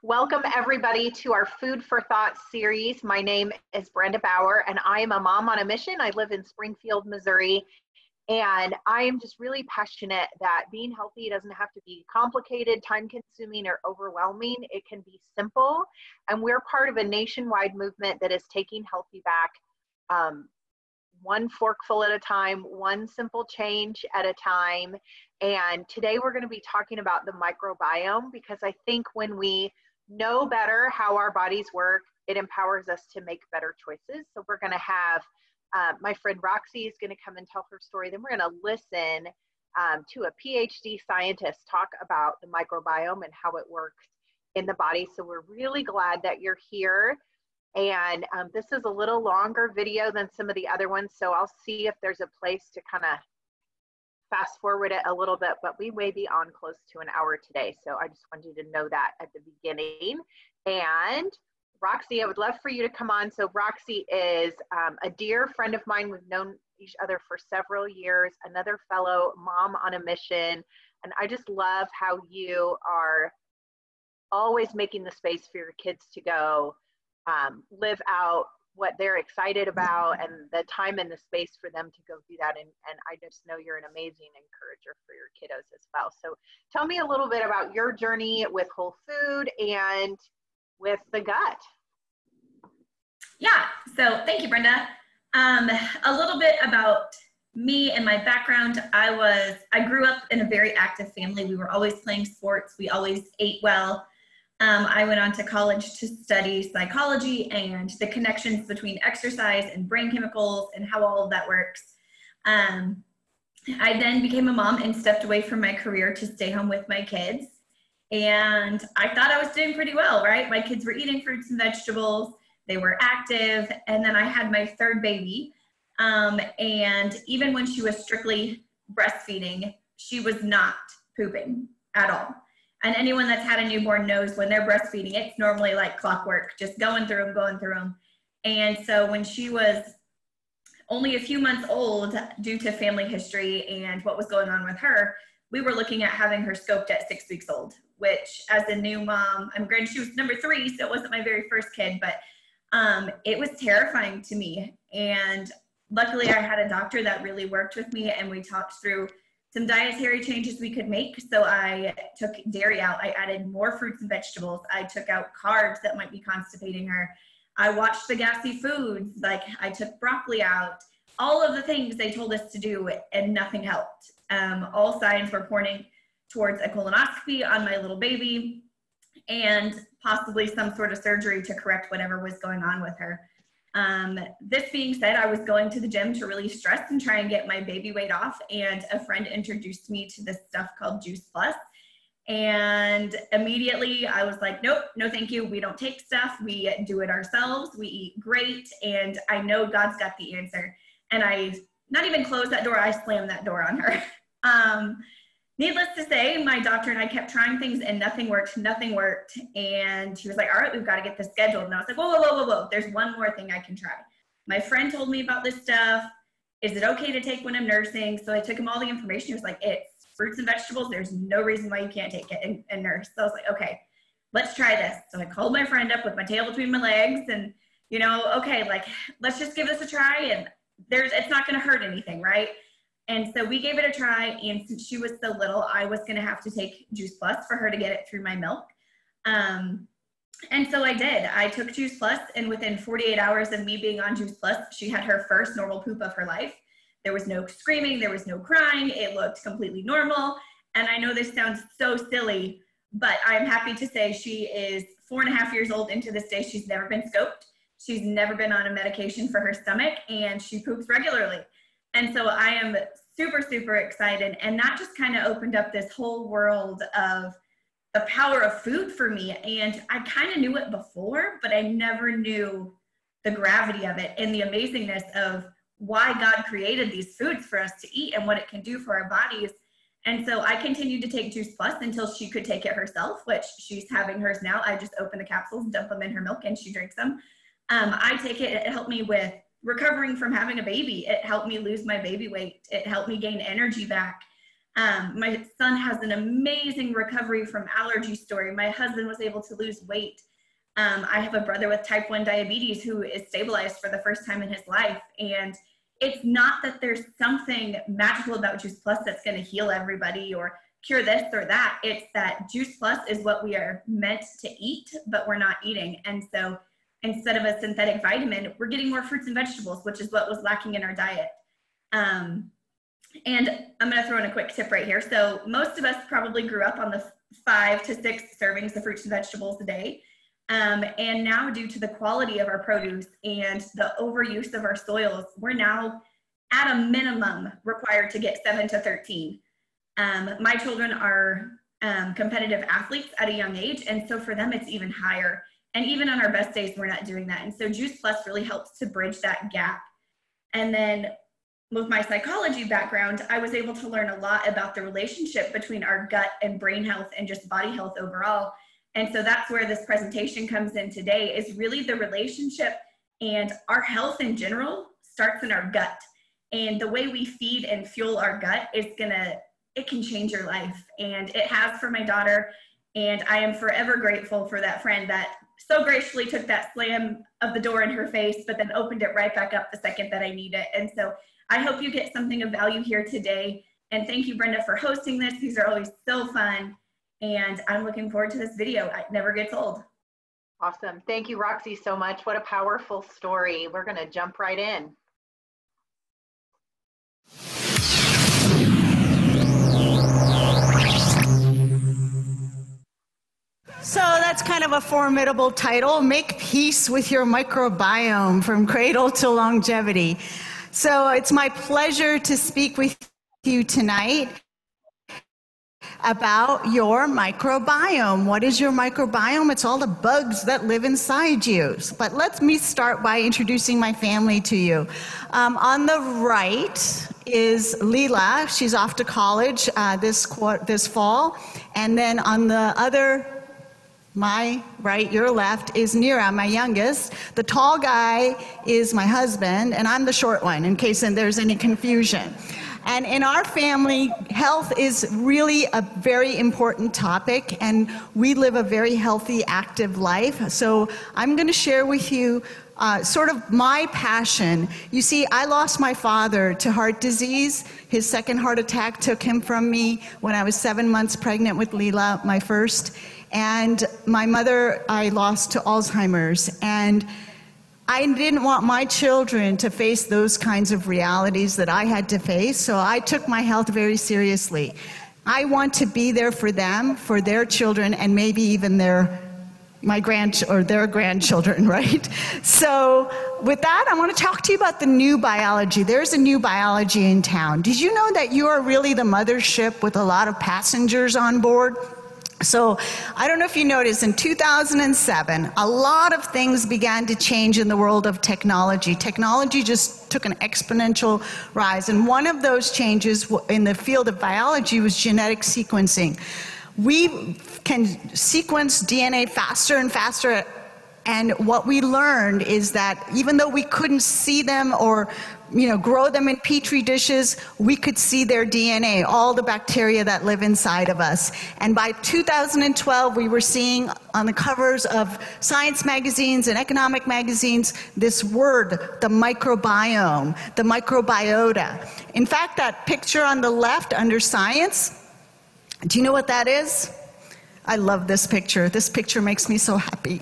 Welcome everybody to our Food for Thought series. My name is Brenda Bauer and I am a mom on a mission. I live in Springfield, Missouri, and I am just really passionate that being healthy doesn't have to be complicated, time consuming, or overwhelming. It can be simple, and we're part of a nationwide movement that is taking healthy back one forkful at a time, one simple change at a time. And today we're going to be talking about the microbiome, because I think when we know better how our bodies work, it empowers us to make better choices. So we're going to have my friend Roxy is going to come and tell her story. Then we're going to listen to a PhD scientist talk about the microbiome and how it works in the body. So we're really glad that you're here. And this is a little longer video than some of the other ones, so I'll see if there's a place to kind of fast forward it a little bit, but we may be on close to an hour today. So I just wanted you to know that at the beginning. And Roxy, I would love for you to come on. So Roxy is a dear friend of mine. We've known each other for several years, another fellow mom on a mission. And I just love how you are always making the space for your kids to go live out what they're excited about, and the time and the space for them to go do that. And I just know you're an amazing encourager for your kiddos as well. So tell me a little bit about your journey with whole food and with the gut. Yeah, so thank you, Brenda. A little bit about me and my background. I grew up in a very active family. We were always playing sports. We always ate well. I went on to college to study psychology and the connections between exercise and brain chemicals and how all of that works. I then became a mom and stepped away from my career to stay home with my kids. And I thought I was doing pretty well, right? My kids were eating fruits and vegetables. They were active. And then I had my third baby. And even when she was strictly breastfeeding, she was not pooping at all. And anyone that's had a newborn knows when they're breastfeeding, it's normally like clockwork, just going through them. And so when she was only a few months old, due to family history and what was going on with her, we were looking at having her scoped at 6 weeks old, which as a new mom, granted she was number 3, so it wasn't my very first kid, but it was terrifying to me. And luckily I had a doctor that really worked with me, and we talked through some dietary changes we could make. So I took dairy out. I added more fruits and vegetables. I took out carbs that might be constipating her. I watched the gassy foods. Like I took broccoli out. All of the things they told us to do, and nothing helped. All signs were pointing towards a colonoscopy on my little baby and possibly some sort of surgery to correct whatever was going on with her. This being said, I was going to the gym to really stress and try and get my baby weight off, and a friend introduced me to this stuff called Juice Plus, and immediately I was like, nope, no thank you, we don't take stuff, we do it ourselves, we eat great, and I know God's got the answer. And I not even closed that door, I slammed that door on her. Needless to say, my doctor and I kept trying things and nothing worked. And she was like, all right, we've got to get this scheduled. And I was like, whoa. There's one more thing I can try. My friend told me about this stuff. Is it okay to take when I'm nursing? So I took him all the information. He was like, it's fruits and vegetables. There's no reason why you can't take it and nurse. So I was like, okay, let's try this. So I called my friend up with my tail between my legs and, okay, like, let's just give this a try. And it's not going to hurt anything, right? And so we gave it a try, and since she was so little, I was going to have to take Juice Plus for her to get it through my milk. And so I did. I took Juice Plus, and within 48 hours of me being on Juice Plus, she had her first normal poop of her life. There was no screaming. There was no crying. It looked completely normal. And I know this sounds so silly, but I'm happy to say she is 4.5 years old into this day. She's never been scoped. She's never been on a medication for her stomach, and she poops regularly. And so I am super, super excited. And that just kind of opened up this whole world of the power of food for me. And I kind of knew it before, but I never knew the gravity of it and the amazingness of why God created these foods for us to eat and what it can do for our bodies. And so I continued to take Juice Plus until she could take it herself, which she's having hers now. I just open the capsules, dump them in her milk, and she drinks them. I take it. It helped me with recovering from having a baby. It helped me lose my baby weight. It helped me gain energy back. My son has an amazing recovery from allergy story. My husband was able to lose weight. I have a brother with type 1 diabetes who is stabilized for the first time in his life. And it's not that there's something magical about Juice Plus that's going to heal everybody or cure this or that. It's that Juice Plus is what we are meant to eat, but we're not eating. And so instead of a synthetic vitamin, we're getting more fruits and vegetables, which is what was lacking in our diet. And I'm going to throw in a quick tip right here. So most of us probably grew up on the 5 to 6 servings of fruits and vegetables a day. And now due to the quality of our produce and the overuse of our soils, we're now at a minimum required to get 7 to 13. My children are competitive athletes at a young age, and so for them it's even higher. And even on our best days, we're not doing that. And so Juice Plus really helps to bridge that gap. And then with my psychology background, I was able to learn a lot about the relationship between our gut and brain health and just body health overall. And so that's where this presentation comes in today, is really the relationship, and our health in general starts in our gut. And the way we feed and fuel our gut is it can change your life. And it has for my daughter. And I am forever grateful for that friend that so graciously took that slam of the door in her face, but then opened it right back up the second that I need it. And so I hope you get something of value here today. And thank you, Brenda, for hosting this. These are always so fun. And I'm looking forward to this video. It never gets old. Awesome. Thank you, Roxy, so much. What a powerful story. We're going to jump right in. So that's kind of a formidable title, Make Peace with Your Microbiome from Cradle to Longevity. So it's my pleasure to speak with you tonight about your microbiome. What is your microbiome? It's all the bugs that live inside you. But let me start by introducing my family to you. On the right is Leela. She's off to college this fall. And then on the other, my right, your left, is Nira, my youngest. The tall guy is my husband, and I'm the short one, in case there's any confusion. And in our family, health is really a very important topic, and we live a very healthy, active life. So I'm going to share with you sort of my passion. You see, I lost my father to heart disease. His second heart attack took him from me when I was 7 months pregnant with Leela, my first. And my mother, I lost to Alzheimer's. And I didn't want my children to face those kinds of realities that I had to face, so I took my health very seriously. I want to be there for them, for their children, and maybe even their grandchildren, right? So with that, I want to talk to you about the new biology. There's a new biology in town. Did you know that you are really the mothership with a lot of passengers on board? So I don't know if you noticed, in 2007, a lot of things began to change in the world of technology. Technology just took an exponential rise, and one of those changes in the field of biology was genetic sequencing. We can sequence DNA faster and faster, and what we learned is that even though we couldn't see them or grow them in petri dishes, we could see their DNA, all the bacteria that live inside of us. And by 2012, we were seeing on the covers of science magazines and economic magazines this word, the microbiome, the microbiota. In fact, that picture on the left under science, do you know what that is? I love this picture. This picture makes me so happy.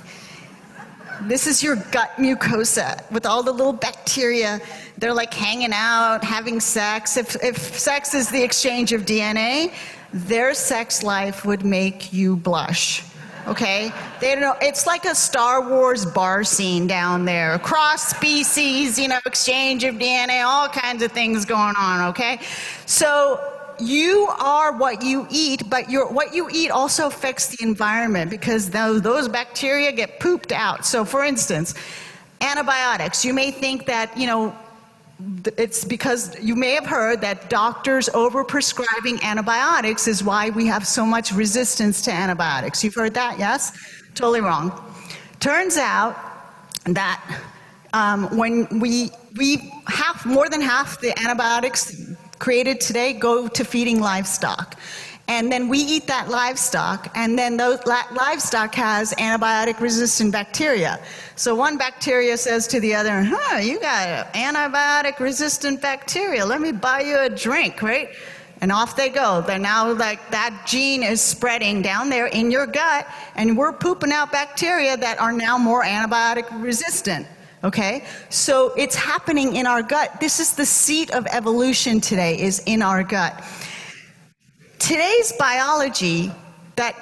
This is your gut mucosa with all the little bacteria. They're like hanging out, having sex. If sex is the exchange of DNA, their sex life would make you blush, okay? They don't know. It's like a Star Wars bar scene down there. Cross species, exchange of DNA, all kinds of things going on, okay? So you are what you eat, but what you eat also affects the environment because those bacteria get pooped out. So for instance, antibiotics. You may think that, it's because you may have heard that doctors overprescribing antibiotics is why we have so much resistance to antibiotics. You've heard that, yes? Totally wrong. Turns out that when we have more than half the antibiotics created today go to feeding livestock. And then we eat that livestock, and then that livestock has antibiotic-resistant bacteria. So one bacteria says to the other, you got antibiotic-resistant bacteria. Let me buy you a drink, right? And off they go. They're now like that gene is spreading down there in your gut, and we're pooping out bacteria that are now more antibiotic-resistant. Okay, so it's happening in our gut. This is the seat of evolution today, is in our gut. Today's biology, that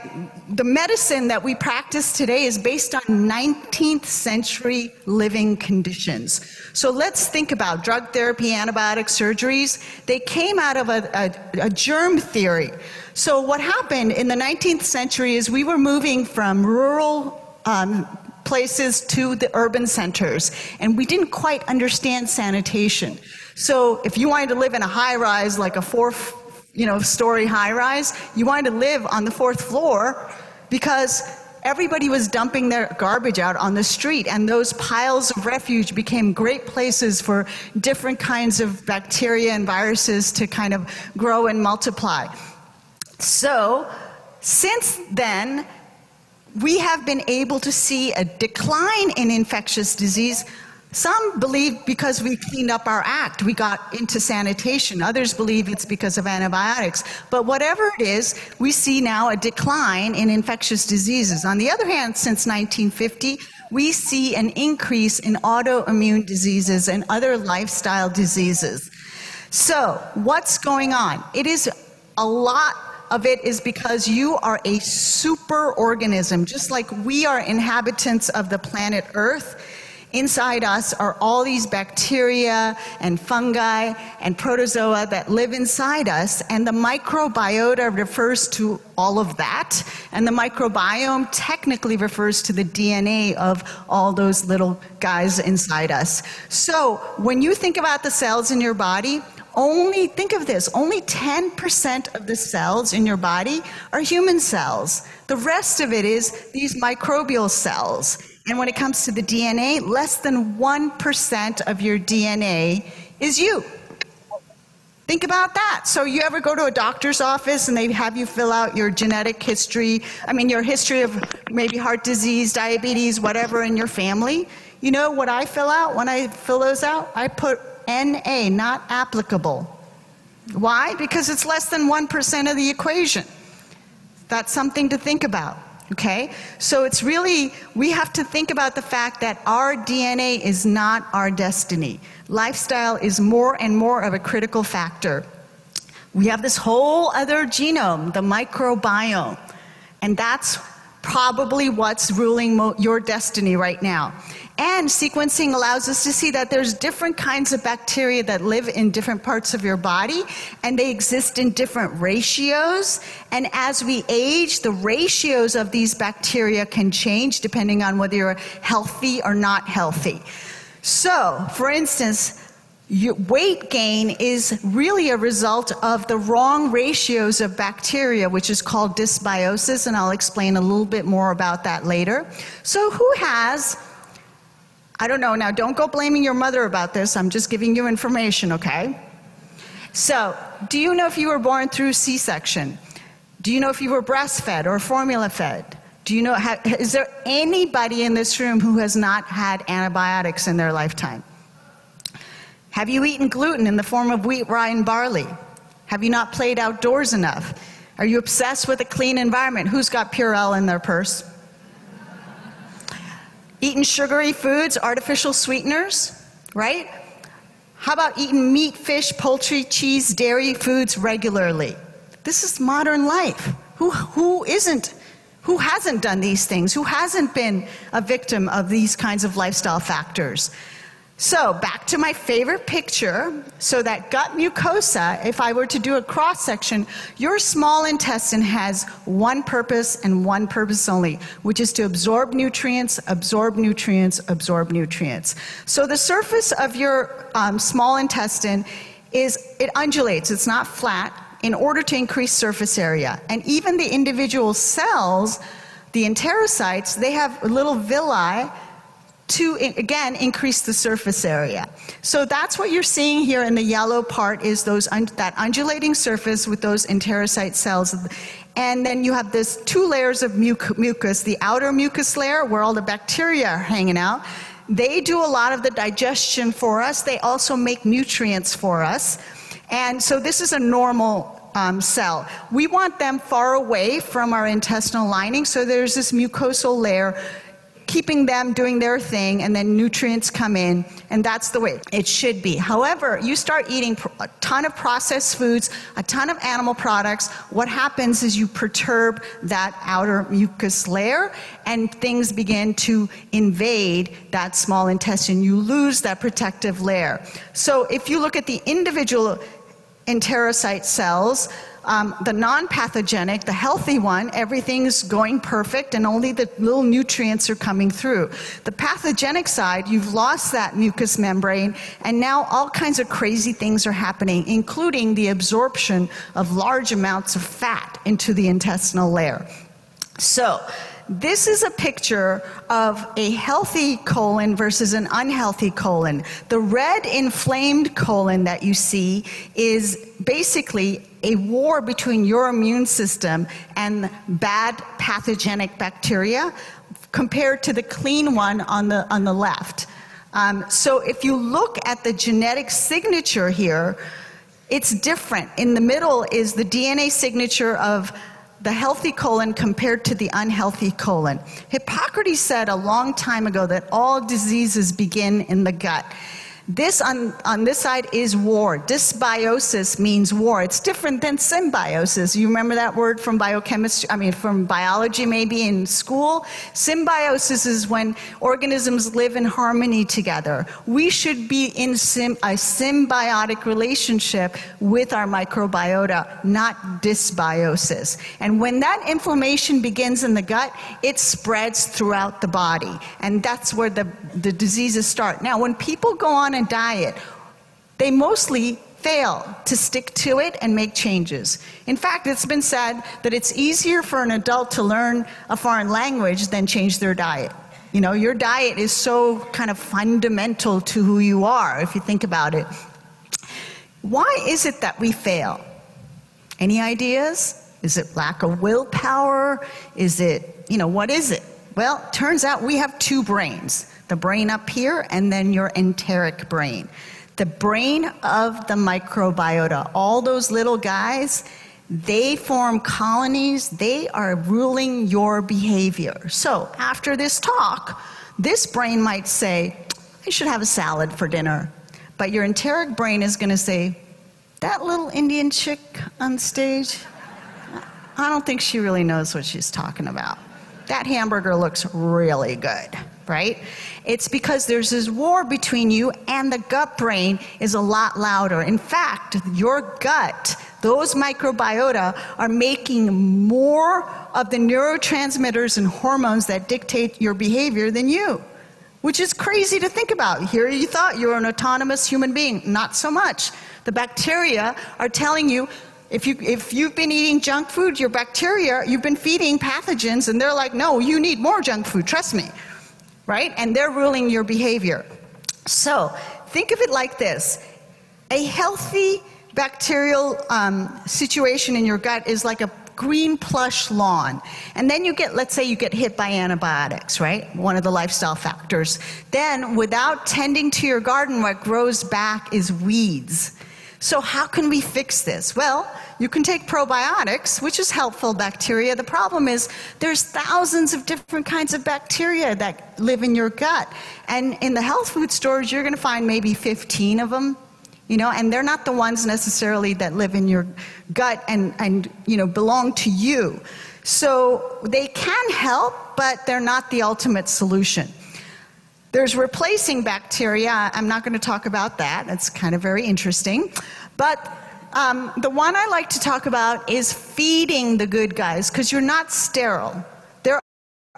the medicine that we practice today is based on 19th century living conditions. So let's think about drug therapy, antibiotic surgeries. They came out of a germ theory. So what happened in the 19th century is we were moving from rural places to the urban centers, and we didn't quite understand sanitation. So if you wanted to live in a high rise, like a story high rise, you wanted to live on the 4th floor because everybody was dumping their garbage out on the street, and those piles of refuge became great places for different kinds of bacteria and viruses to kind of grow and multiply. So since then, we have been able to see a decline in infectious disease. Some believe because we cleaned up our act, we got into sanitation. Others believe it's because of antibiotics. But whatever it is, we see now a decline in infectious diseases. On the other hand, since 1950, we see an increase in autoimmune diseases and other lifestyle diseases. So what's going on? It is a lot of it is because you are a superorganism, just like we are inhabitants of the planet Earth. Inside us are all these bacteria and fungi and protozoa that live inside us, and the microbiota refers to all of that, and the microbiome technically refers to the DNA of all those little guys inside us. So when you think about the cells in your body, think of this, only 10% of the cells in your body are human cells. The rest of it is these microbial cells. And when it comes to the DNA, less than 1% of your DNA is you. Think about that. So you ever go to a doctor's office and they have you fill out your genetic history, your history of maybe heart disease, diabetes, whatever in your family? You know what I fill out when I fill those out? I put NA, not applicable. Why? Because it's less than 1% of the equation. That's something to think about, okay? So it's really, we have to think about the fact that our DNA is not our destiny. Lifestyle is more and more of a critical factor. We have this whole other genome, the microbiome, and that's probably what's ruling your destiny right now. And sequencing allows us to see that there's different kinds of bacteria that live in different parts of your body, and they exist in different ratios. And as we age, the ratios of these bacteria can change depending on whether you're healthy or not healthy. So, for instance, your weight gain is really a result of the wrong ratios of bacteria, which is called dysbiosis, and I'll explain a little bit more about that later. So who has, I don't know, now don't go blaming your mother about this, I'm just giving you information, okay? So, do you know if you were born through C-section? Do you know if you were breastfed or formula fed? Do you know, is there anybody in this room who has not had antibiotics in their lifetime? Have you eaten gluten in the form of wheat, rye, and barley? Have you not played outdoors enough? Are you obsessed with a clean environment? Who's got Purell in their purse? Eating sugary foods, artificial sweeteners, right? How about eating meat, fish, poultry, cheese, dairy foods regularly? This is modern life. Who hasn't done these things? Who hasn't been a victim of these kinds of lifestyle factors? So back to my favorite picture. So that gut mucosa, if I were to do a cross-section, your small intestine has one purpose and one purpose only, which is to absorb nutrients, absorb nutrients, absorb nutrients. So the surface of your small intestine it undulates, it's not flat, in order to increase surface area. And even the individual cells, the enterocytes, they have little villi to, again, increase the surface area. So that's what you're seeing here in the yellow part is that undulating surface with those enterocyte cells. And then you have this 2 layers of mucus, the outer mucus layer where all the bacteria are hanging out. They do a lot of the digestion for us. They also make nutrients for us. And so this is a normal cell. We want them far away from our intestinal lining, so there's this mucosal layer keeping them doing their thing, and then nutrients come in, and that's the way it should be. However, you start eating a ton of processed foods, a ton of animal products, what happens is you perturb that outer mucus layer, and things begin to invade that small intestine. You lose that protective layer. So if you look at the individual enterocyte cells, the non-pathogenic, the healthy one, everything's going perfect and only the little nutrients are coming through. The pathogenic side, you've lost that mucous membrane, and now all kinds of crazy things are happening, including the absorption of large amounts of fat into the intestinal layer. So this is a picture of a healthy colon versus an unhealthy colon. The red inflamed colon that you see is basically a war between your immune system and bad pathogenic bacteria compared to the clean one on the left. So if you look at the genetic signature here, it's different. In the middle is the DNA signature of the healthy colon compared to the unhealthy colon. Hippocrates said a long time ago that all diseases begin in the gut. This on this side is war. Dysbiosis means war. It's different than symbiosis. You remember that word from biochemistry, from biology maybe in school? Symbiosis is when organisms live in harmony together. We should be in a symbiotic relationship with our microbiota, not dysbiosis. And when that inflammation begins in the gut, it spreads throughout the body. And that's where the diseases start. Now, when people go on a diet, they mostly fail to stick to it and make changes. In fact, it's been said that it's easier for an adult to learn a foreign language than change their diet. You know, your diet is so kind of fundamental to who you are, if you think about it. Why is it that we fail? Any ideas? Is it lack of willpower? Is it, what is it? Well, turns out we have 2 brains. The brain up here, and then your enteric brain. The brain of the microbiota, all those little guys, they form colonies, they are ruling your behavior. So after this talk, this brain might say, I should have a salad for dinner. But your enteric brain is going to say, that little Indian chick on stage, I don't think she really knows what she's talking about. That hamburger looks really good, right? It's because there's this war between you, and the gut brain is a lot louder. In fact, your gut, those microbiota are making more of the neurotransmitters and hormones that dictate your behavior than you, which is crazy to think about. Here you thought you were an autonomous human being. Not so much. The bacteria are telling you, if you've been eating junk food, your bacteria, you've been feeding pathogens, and they're like, no, you need more junk food, trust me, right? And they're ruling your behavior. So think of it like this. A healthy bacterial situation in your gut is like a green plush lawn. And then you get, let's say you get hit by antibiotics, right? One of the lifestyle factors. Then without tending to your garden, what grows back is weeds. So how can we fix this? Well, you can take probiotics, which is helpful bacteria. The problem is there's thousands of different kinds of bacteria that live in your gut. And in the health food stores, you're going to find maybe 15 of them, and they're not the ones necessarily that live in your gut and belong to you. So they can help, but they're not the ultimate solution. There's replacing bacteria. I'm not going to talk about that. It's kind of very interesting. But the one I like to talk about is feeding the good guys, because you're not sterile.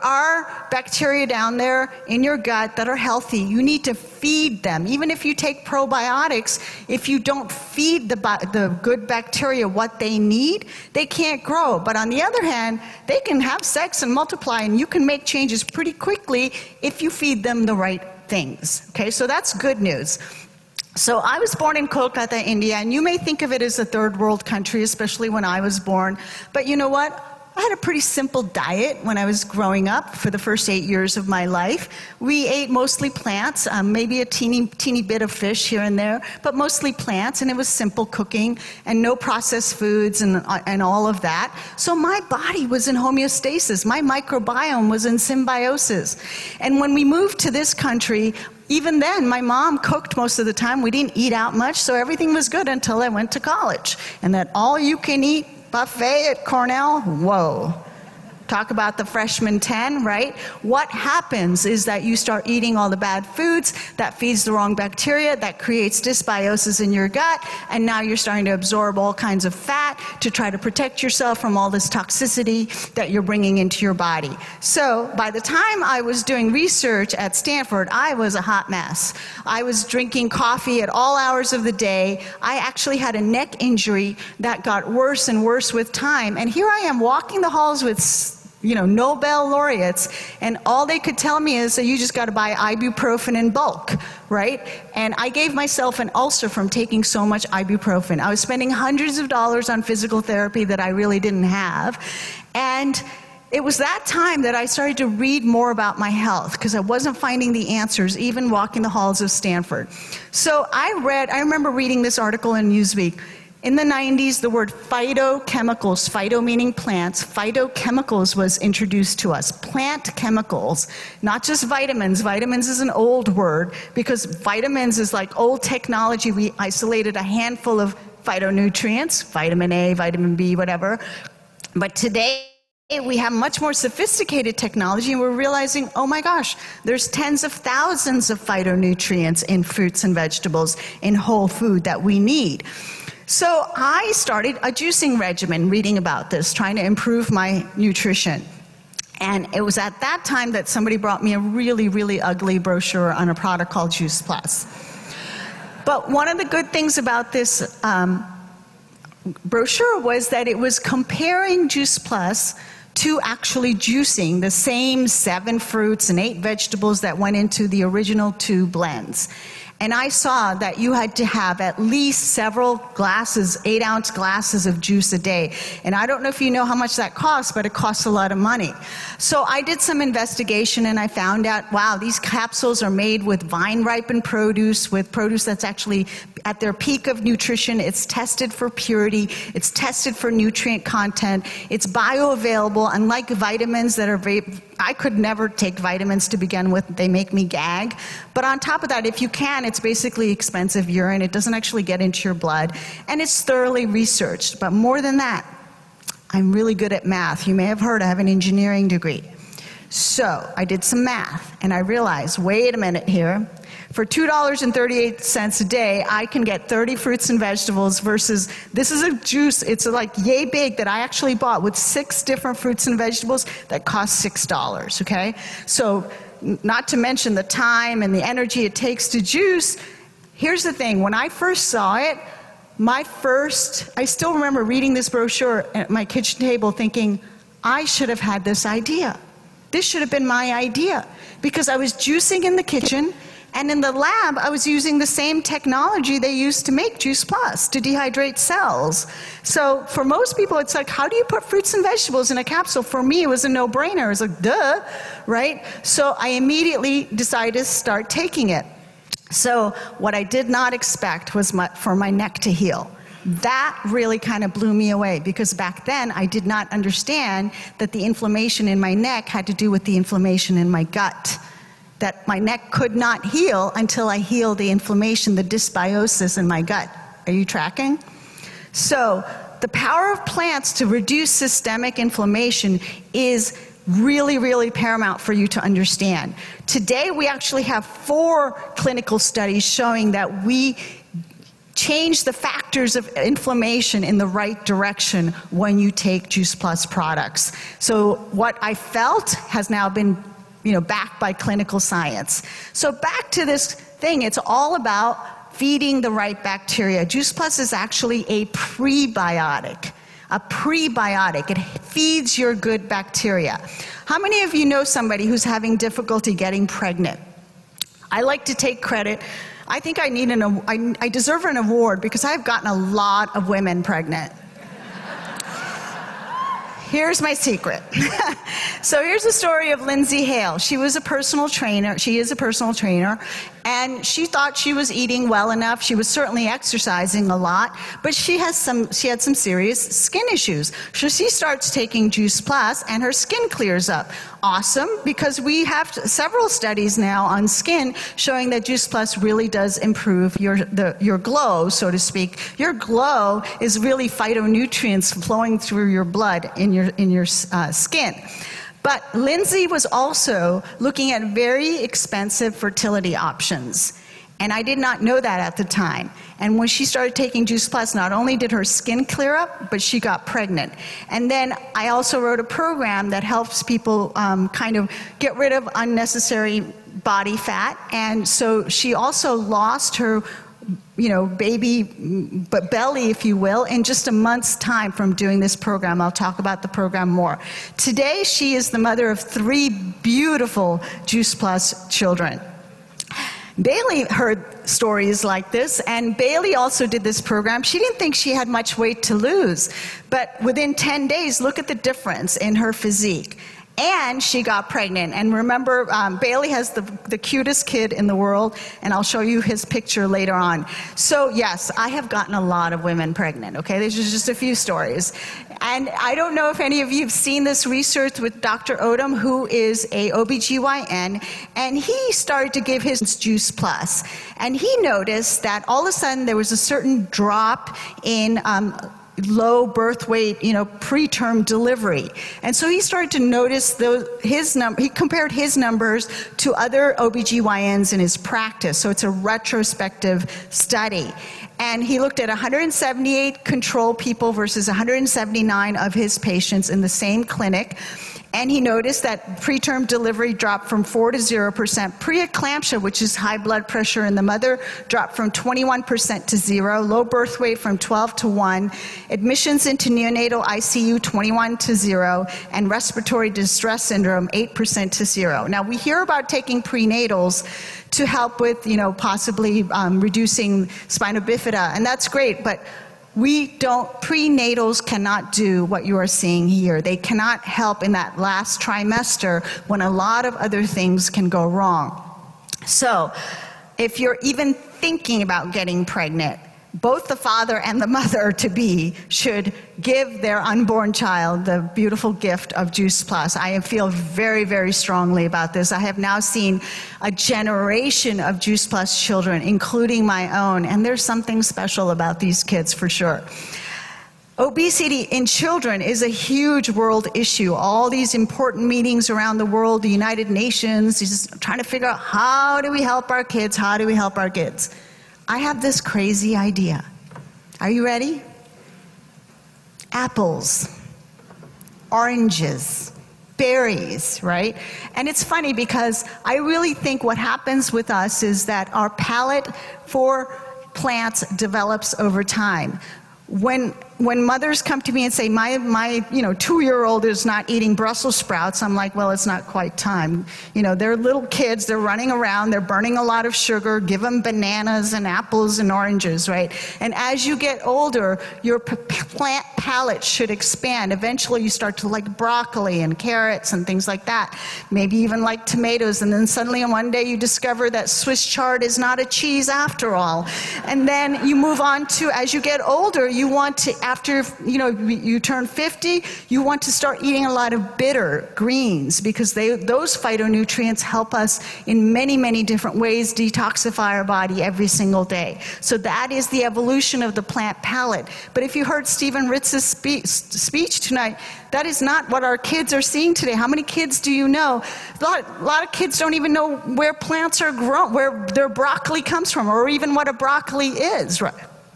are bacteria down there in your gut that are healthy. You need to feed them. Even if you take probiotics, if you don't feed the good bacteria what they need, they can't grow. But on the other hand, they can have sex and multiply, and you can make changes pretty quickly if you feed them the right things. Okay, so that's good news. So I was born in Kolkata, India, and you may think of it as a third world country, especially when I was born. But you know what? I had a pretty simple diet when I was growing up for the first 8 years of my life. We ate mostly plants, maybe a teeny bit of fish here and there, but mostly plants, and it was simple cooking and no processed foods and all of that. So my body was in homeostasis. My microbiome was in symbiosis. And when we moved to this country, even then, my mom cooked most of the time. We didn't eat out much, so everything was good until I went to college. And that all-you-can-eat buffet at Cornell, whoa. Talk about the freshman 10, right? What happens is that you start eating all the bad foods, that feeds the wrong bacteria, that creates dysbiosis in your gut, and now you're starting to absorb all kinds of fat to try to protect yourself from all this toxicity that you're bringing into your body. So by the time I was doing research at Stanford, I was a hot mess. I was drinking coffee at all hours of the day. I actually had a neck injury that got worse and worse with time, and here I am walking the halls with Nobel laureates, and all they could tell me is that you just got to buy ibuprofen in bulk, right? And I gave myself an ulcer from taking so much ibuprofen. I was spending hundreds of dollars on physical therapy that I really didn't have. And it was that time that I started to read more about my health because I wasn't finding the answers, even walking the halls of Stanford. So I remember reading this article in Newsweek. In the 90s, the word phytochemicals, phyto meaning plants, phytochemicals was introduced to us. Plant chemicals, not just vitamins. Vitamins is an old word because vitamins is like old technology. We isolated a handful of phytonutrients, vitamin A, vitamin B, whatever. But today, we have much more sophisticated technology, and we're realizing, oh my gosh, there's tens of thousands of phytonutrients in fruits and vegetables, in whole food that we need. So I started a juicing regimen, reading about this, trying to improve my nutrition. And it was at that time that somebody brought me a really, really ugly brochure on a product called Juice Plus. But one of the good things about this brochure was that it was comparing Juice Plus to actually juicing the same 7 fruits and 8 vegetables that went into the original 2 blends. And I saw that you had to have at least several glasses, 8-ounce glasses of juice a day. And I don't know if you know how much that costs, but it costs a lot of money. So I did some investigation and I found out, wow, these capsules are made with vine-ripened produce, with produce that's actually at their peak of nutrition. It's tested for purity. It's tested for nutrient content. It's bioavailable, unlike vitamins that are I could never take vitamins to begin with. They make me gag. But on top of that, if you can, it's basically expensive urine. It doesn't actually get into your blood. And it's thoroughly researched. But more than that, I'm really good at math. You may have heard I have an engineering degree. So I did some math, and I realized, wait a minute here. For $2.38 a day, I can get 30 fruits and vegetables versus this is a juice. It's like yay big that I actually bought with 6 different fruits and vegetables that cost $6, okay? So not to mention the time and the energy it takes to juice. Here's the thing. When I first saw it, I still remember reading this brochure at my kitchen table thinking, I should have had this idea. This should have been my idea because I was juicing in the kitchen. And in the lab, I was using the same technology they used to make Juice Plus, to dehydrate cells. So for most people, it's like, how do you put fruits and vegetables in a capsule? For me, it was a no-brainer. It was like, duh, right? So I immediately decided to start taking it. So what I did not expect was for my neck to heal. That really kind of blew me away because back then I did not understand that the inflammation in my neck had to do with the inflammation in my gut. That my neck could not heal until I healed the inflammation, the dysbiosis in my gut. Are you tracking? So the power of plants to reduce systemic inflammation is really, really paramount for you to understand. Today we actually have 4 clinical studies showing that we change the factors of inflammation in the right direction when you take Juice Plus products. So what I felt has now been, backed by clinical science. So back to this thing, it's all about feeding the right bacteria. Juice Plus is actually a prebiotic. A prebiotic. It feeds your good bacteria. How many of you know somebody who's having difficulty getting pregnant? I like to take credit. I think I deserve an award because I've gotten a lot of women pregnant. Here's my secret. So here's the story of Lindsay Hale. She was a personal trainer. She is a personal trainer. And she thought she was eating well enough. She was certainly exercising a lot, but she had some serious skin issues. So she starts taking Juice Plus and her skin clears up. Awesome, because we have several studies now on skin showing that Juice Plus really does improve your glow, so to speak. Your glow is really phytonutrients flowing through your blood in your skin. But Lindsay was also looking at very expensive fertility options. And I did not know that at the time. And when she started taking Juice Plus, not only did her skin clear up, but she got pregnant. And then I also wrote a program that helps people kind of get rid of unnecessary body fat. And so she also lost her baby belly, if you will, in just a month's time from doing this program. I'll talk about the program more. Today, she is the mother of 3 beautiful Juice Plus children. Bailey heard stories like this, and Bailey also did this program. She didn't think she had much weight to lose, but within 10 days, look at the difference in her physique. And she got pregnant. And remember, Bailey has the cutest kid in the world, and I'll show you his picture later on. So yes, I have gotten a lot of women pregnant, okay? These are just a few stories. And I don't know if any of you have seen this research with Dr. Odom, who is a OBGYN, and he started to give his Juice Plus. And he noticed that all of a sudden there was a certain drop in low birth weight, preterm delivery. And so he started to notice he compared his numbers to other OBGYNs in his practice. So it's a retrospective study. And he looked at 178 control people versus 179 of his patients in the same clinic. And he noticed that preterm delivery dropped from 4 to 0%. Preeclampsia, which is high blood pressure in the mother, dropped from 21% to 0. Low birth weight from 12 to 1. Admissions into neonatal ICU, 21 to 0. And respiratory distress syndrome, 8% to 0. Now, we hear about taking prenatals to help with, possibly reducing spina bifida, and that's great, but prenatals cannot do what you are seeing here. They cannot help in that last trimester when a lot of other things can go wrong. So if you're even thinking about getting pregnant, both the father and the mother-to-be should give their unborn child the beautiful gift of Juice Plus. I feel very, very strongly about this. I have now seen a generation of Juice Plus children, including my own, and there's something special about these kids for sure. Obesity in children is a huge world issue. All these important meetings around the world, the United Nations, just trying to figure out how do we help our kids, how do we help our kids? I have this crazy idea. Are you ready? Apples, oranges, berries, right? And it's funny because I really think what happens with us is that our palate for plants develops over time. When mothers come to me and say, my 2-year-old is not eating Brussels sprouts, I'm like, well, it's not quite time. They're little kids, they're running around, they're burning a lot of sugar, give them bananas and apples and oranges, right? And as you get older, your plant palate should expand. Eventually you start to like broccoli and carrots and things like that. Maybe even like tomatoes, and then suddenly one day you discover that Swiss chard is not a cheese after all. And then you move on to, as you get older, you want to, after you turn 50, you want to start eating a lot of bitter greens because those phytonutrients help us in many, many different ways detoxify our body every single day. So that is the evolution of the plant palate. But if you heard Stephen Ritz's speech tonight, that is not what our kids are seeing today. How many kids do you know? A lot of kids don't even know where plants are grown, where their broccoli comes from, or even what a broccoli is, right?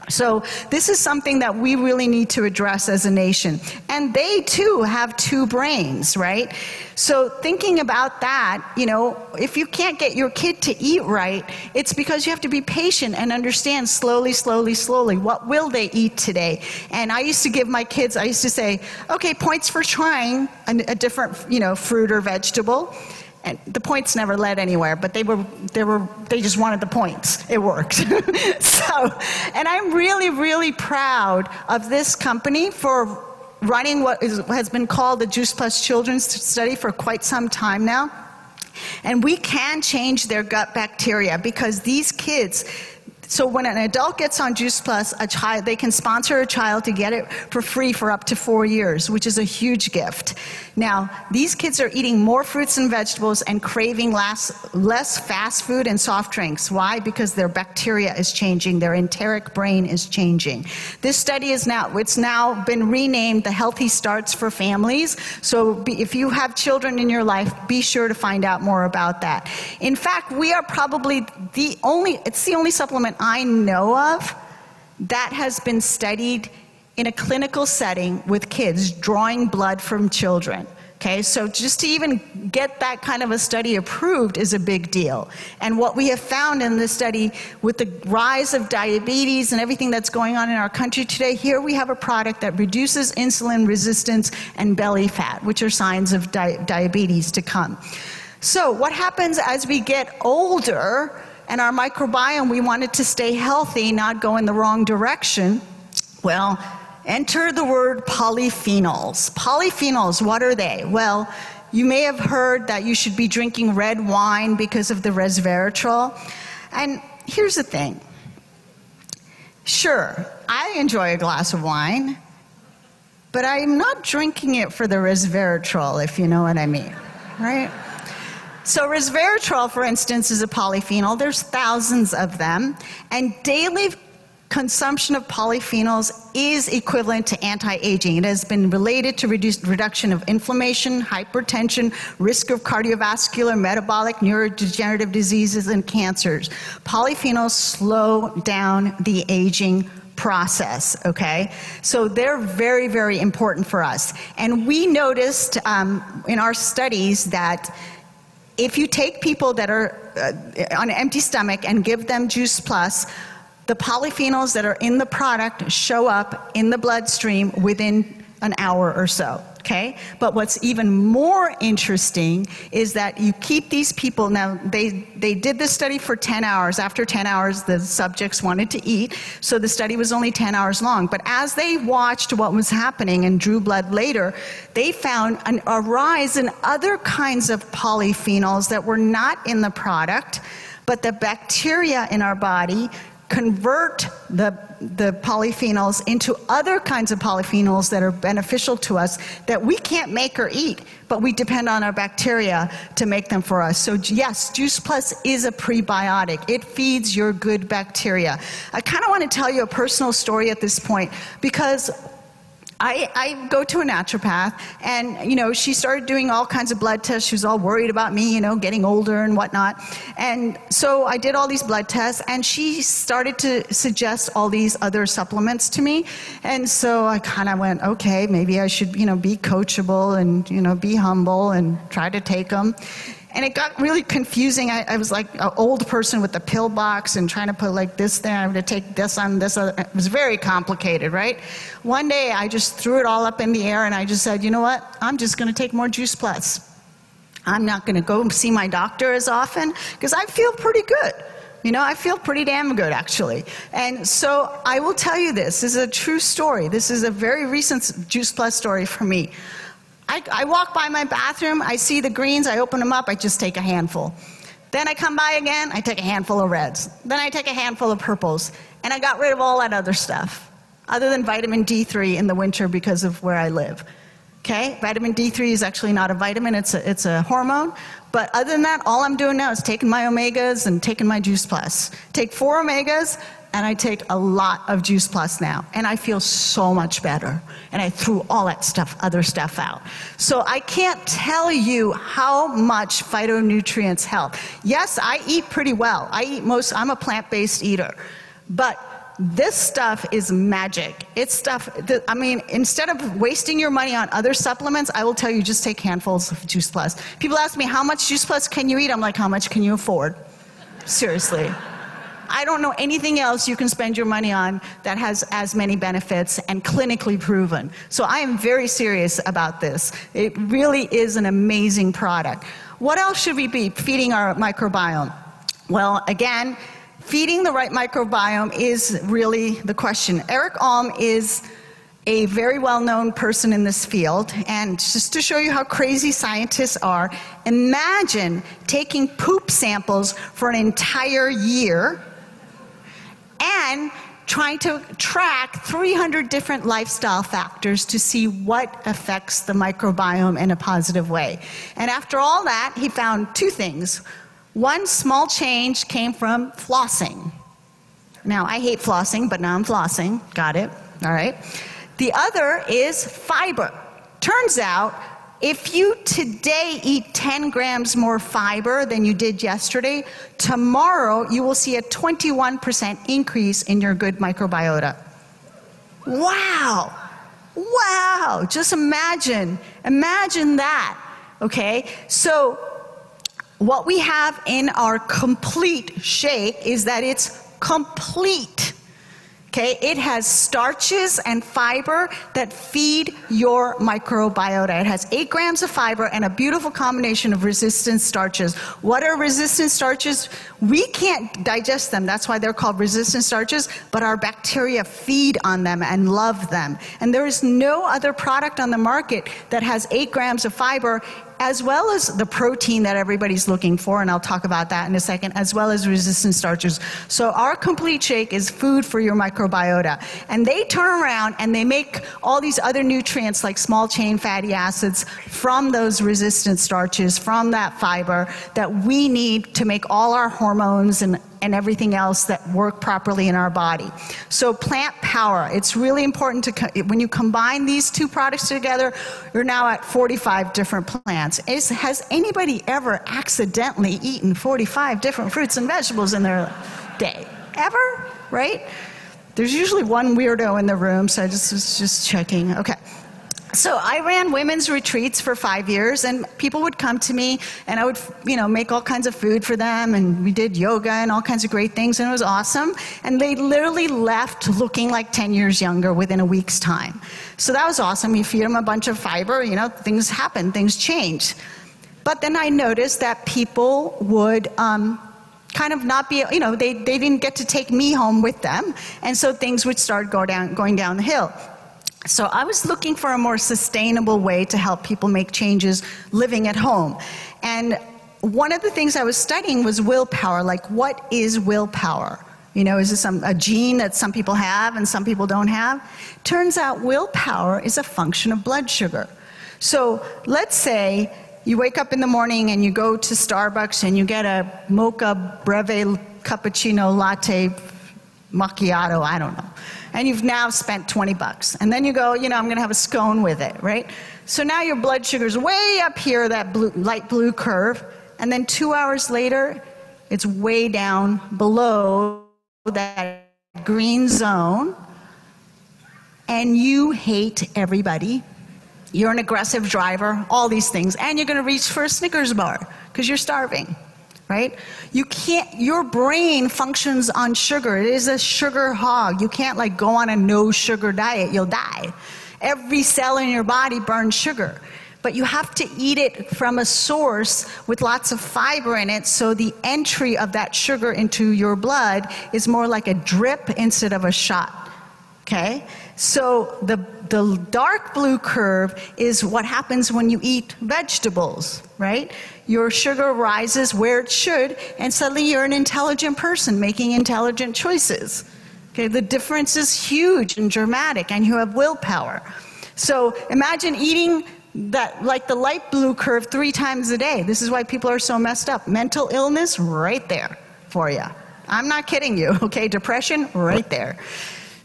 So this is something that we really need to address as a nation. And they too have two brains, right? So thinking about that, you know, if you can't get your kid to eat right, it's because you have to be patient and understand slowly, slowly, slowly, what will they eat today? And I used to give my kids, I used to say, okay, points for trying a different, you know, fruit or vegetable. And the points never led anywhere, but they just wanted the points. It worked. So, and I'm really, really proud of this company for running what has been called the Juice Plus Children's Study for quite some time now. And we can change their gut bacteria because these kids, so when an adult gets on Juice Plus, they can sponsor a child to get it for free for up to 4 years, which is a huge gift. Now, these kids are eating more fruits and vegetables and craving less fast food and soft drinks. Why? Because their bacteria is changing, their enteric brain is changing. This study is now been renamed the Healthy Starts for Families. So if you have children in your life, be sure to find out more about that. In fact, we are probably it's the only supplement I know of that has been studied in a clinical setting with kids, drawing blood from children. Okay, so just to even get that kind of a study approved is a big deal. And what we have found in this study with the rise of diabetes and everything that's going on in our country today, here we have a product that reduces insulin resistance and belly fat, which are signs of diabetes to come. So what happens as we get older and our microbiome, we want it to stay healthy, not go in the wrong direction? Well, enter the word polyphenols. Polyphenols, what are they? Well, you may have heard that you should be drinking red wine because of the resveratrol. And here's the thing. Sure, I enjoy a glass of wine, but I'm not drinking it for the resveratrol, if you know what I mean, right? So resveratrol, for instance, is a polyphenol. There's thousands of them, and daily consumption of polyphenols is equivalent to anti-aging. It has been related to reduction of inflammation, hypertension, risk of cardiovascular, metabolic, neurodegenerative diseases, and cancers. Polyphenols slow down the aging process, okay? So they're very, very important for us. And we noticed in our studies that if you take people that are on an empty stomach and give them Juice Plus, the polyphenols that are in the product show up in the bloodstream within an hour or so, okay? But what's even more interesting is that you keep these people, now they did this study for 10 hours. After 10 hours, the subjects wanted to eat, so the study was only 10 hours long. But as they watched what was happening and drew blood later, they found a rise in other kinds of polyphenols that were not in the product, but the bacteria in our body convert the polyphenols into other kinds of polyphenols that are beneficial to us that we can't make or eat, but we depend on our bacteria to make them for us. So yes, Juice Plus is a prebiotic. It feeds your good bacteria. I kind of want to tell you a personal story at this point because I go to a naturopath, and, you know, she started doing all kinds of blood tests. She was all worried about me, you know, getting older and whatnot. And so I did all these blood tests, and she started to suggest all these other supplements to me. And so I kind of went, okay, maybe I should, you know, be coachable and, you know, be humble and try to take them. And it got really confusing. I was like an old person with the pill box and trying to put like this there. I have to take this on this other. It was very complicated, right? One day I just threw it all up in the air and I just said, you know what? I'm just going to take more Juice Plus. I'm not going to go see my doctor as often because I feel pretty good. You know, I feel pretty damn good, actually. And so I will tell you this. This is a true story. This is a very recent Juice Plus story for me. I walk by my bathroom, I see the greens, I open them up, I just take a handful. Then I come by again, I take a handful of reds. Then I take a handful of purples. And I got rid of all that other stuff, other than vitamin D3 in the winter because of where I live. Okay? Vitamin D3 is actually not a vitamin, it's a hormone. But other than that, all I'm doing now is taking my omegas and taking my Juice Plus. Take 4 omegas, and I take a lot of Juice Plus now, and I feel so much better. And I threw all that stuff, other stuff out. So I can't tell you how much phytonutrients help. Yes, I eat pretty well. I'm a plant-based eater. But This stuff is magic. It's stuff that, I mean, instead of wasting your money on other supplements, I will tell you, just take handfuls of Juice Plus. People ask me, how much Juice Plus can you eat? I'm like, how much can you afford? Seriously. I don't know anything else you can spend your money on that has as many benefits and clinically proven. So I am very serious about this. It really is an amazing product. What else should we be feeding our microbiome? Well, again, feeding the right microbiome is really the question. Eric Alm is a very well-known person in this field, and just to show you how crazy scientists are, imagine taking poop samples for an entire year and trying to track 300 different lifestyle factors to see what affects the microbiome in a positive way. And after all that, he found two things. One small change came from flossing. Now, I hate flossing, but now I'm flossing. Got it? All right. The other is fiber. Turns out, if you today eat 10 grams more fiber than you did yesterday, tomorrow you will see a 21% increase in your good microbiota. Wow. Wow. Just imagine that. Okay? So what we have in our complete shake is that it's complete. Okay, it has starches and fiber that feed your microbiota. It has 8 grams of fiber and a beautiful combination of resistant starches. What are resistant starches? We can't digest them. That's why they're called resistant starches, but our bacteria feed on them and love them. And there is no other product on the market that has 8 grams of fiber, as well as the protein that everybody's looking for, and I'll talk about that in a second, as well as resistant starches. So our complete shake is food for your microbiota. And they turn around and they make all these other nutrients like small chain fatty acids from those resistant starches, from that fiber that we need to make all our hormones and everything else that work properly in our body. So plant power, it's really important to, when you combine these two products together, you're now at 45 different plants. Has anybody ever accidentally eaten 45 different fruits and vegetables in their day? Ever? Right? There's usually one weirdo in the room, so I was just checking. Okay. So I ran women's retreats for 5 years, and people would come to me, and I would, make all kinds of food for them, and we did yoga and all kinds of great things, and it was awesome. And they literally left looking like 10 years younger within a week's time. So that was awesome. You feed them a bunch of fiber, things happen, things change. But then I noticed that people would kind of not be, they didn't get to take me home with them, and so things would start going down the hill. So I was looking for a more sustainable way to help people make changes living at home. And one of the things I was studying was willpower. Like, what is willpower? Is this a gene that some people have and some people don't have? Turns out willpower is a function of blood sugar. So let's say you wake up in the morning and you go to Starbucks and you get a mocha breve cappuccino latte macchiato, I don't know. And you've now spent $20. And then you go, I'm going to have a scone with it, right? So now your blood sugar's way up here, that light blue curve. And then 2 hours later, it's way down below that green zone. And you hate everybody. You're an aggressive driver, all these things. And you're going to reach for a Snickers bar because you're starving. Right? You can't, your brain functions on sugar. It is a sugar hog. You can't go on a no sugar diet, you'll die. Every cell in your body burns sugar. But you have to eat it from a source with lots of fiber in it, so the entry of that sugar into your blood is more like a drip instead of a shot. Okay? So the dark blue curve is what happens when you eat vegetables, right? Your sugar rises where it should, and suddenly you're an intelligent person making intelligent choices. Okay, the difference is huge and dramatic, and you have willpower. So imagine eating that, like the light blue curve, 3 times a day. This is why people are so messed up. Mental illness, right there for you. I'm not kidding you, okay? Depression, right there.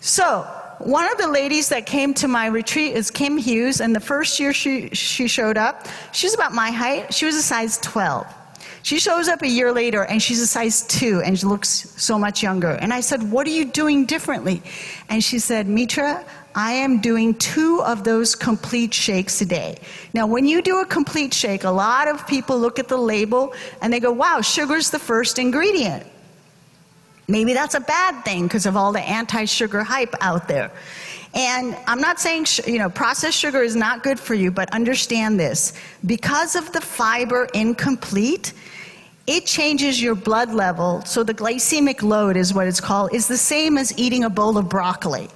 So one of the ladies that came to my retreat is Kim Hughes, and the first year she showed up, she's about my height. She was a size 12. She shows up a year later and she's a size 2 and she looks so much younger. And I said, what are you doing differently? And she said, Mitra, I am doing 2 of those complete shakes a day. Now, when you do a complete shake, a lot of people look at the label and they go, wow, sugar's the first ingredient. Maybe that's a bad thing because of all the anti-sugar hype out there. And I'm not saying, processed sugar is not good for you, but understand this. Because of the fiber incomplete, it changes your blood level. So the glycemic load is what it's called, is the same as eating a bowl of broccoli.